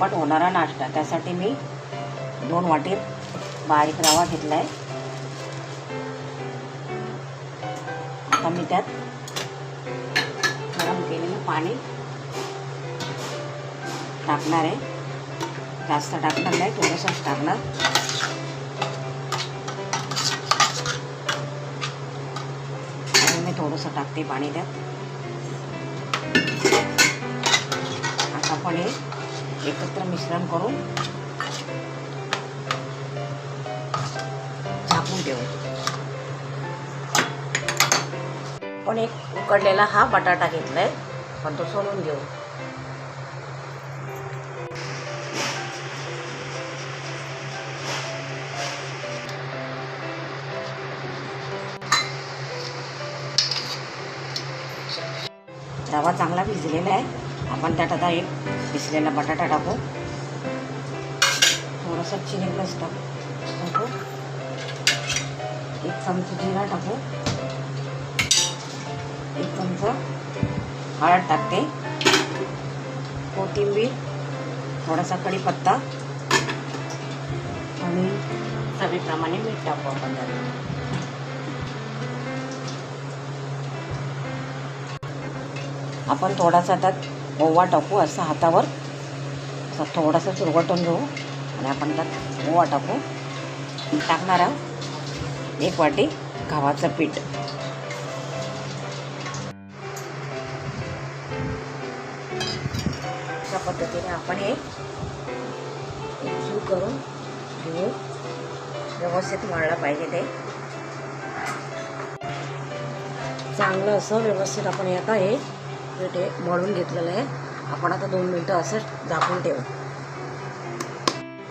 झटपट होणारा नाश्ता, त्यासाठी मी 2 वाटी बारीक रवा घेतला आहे. आता मी त्यात गरम केलेलं पाणी टाकणार आहे. जास्त टाकणार नाही, थोडंसंच टाकणार. आणि मी थोडंसं टाकते पाणी त्यात. आता आपण हे एकत्र मिश्रण करून झाकून ठेवू. आपण एक उकडलेला हा बटाटा घेतलाय, पण तो सोलून घेऊ. रवा चांगला भिजलेला आहे. आपण त्यात आता एक भिजलेला बटाटा टाकू. थोडंसं चिली फ्लेक्स टाकू. 1 चमचा जिरा टाकू. 1 चमचा हळद टाकते. कोथिंबीर, थोडासा कढीपत्ता आणि चवीप्रमाणे मीठ टाकू आपण त्यात. आपण थोडासा त्यात ओवा टाकू. असं हातावर असं थोडासा चुरगटून घेऊ आणि आपण त्यात ओवा टाकू. टाकणार आहोत 1 वाटी गव्हाचं पीठ. अशा पद्धतीने आपण हे एकजीव करून घेऊ. व्यवस्थित मळलं पाहिजे ते. चांगलं असं व्यवस्थित आपण आता हे पीठ मळून घेतलेलं आहे. आपण आता 2 मिनटं असं झाकून ठेवू.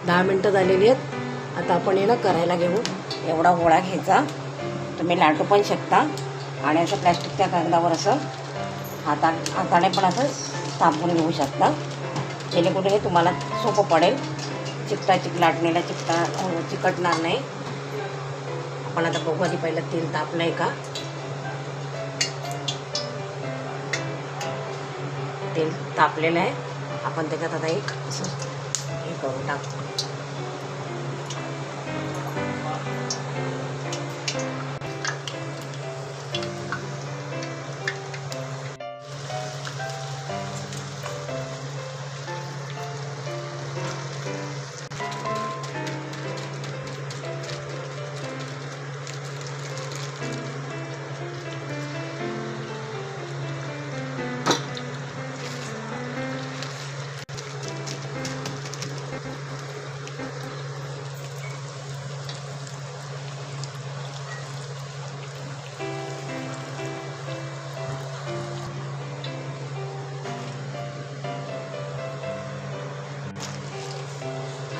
10 मिनटं झालेली आहेत. आता आपण हे करायला घेऊ. एवढा गोळा घ्यायचा. तुम्ही लाटू पण शकता आणि असं प्लॅस्टिकच्या कागदावर असं हाताने पण असं थापून घेऊ शकता, जेणेकरून हे तुम्हाला सोपं पडेल. लाटणीला चिकटणार नाही. आपण आता बघू आधी पहिलं तेल तापलं आहे का. तेल तापलेलं आहे. आपण त्याच्यात आता एक असं हे करून टाकू.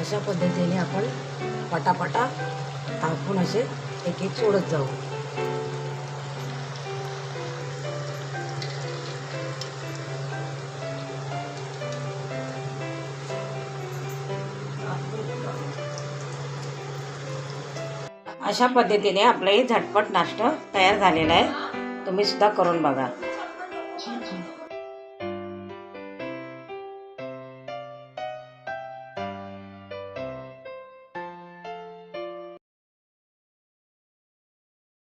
अशा पद्धतीने आपण पटापटा टाकून असे एक एक सोडत जाऊ. अशा पद्धतीने आपलं हे झटपट नाश्ता तयार झालेला आहे. तुम्ही सुद्धा करून बघा.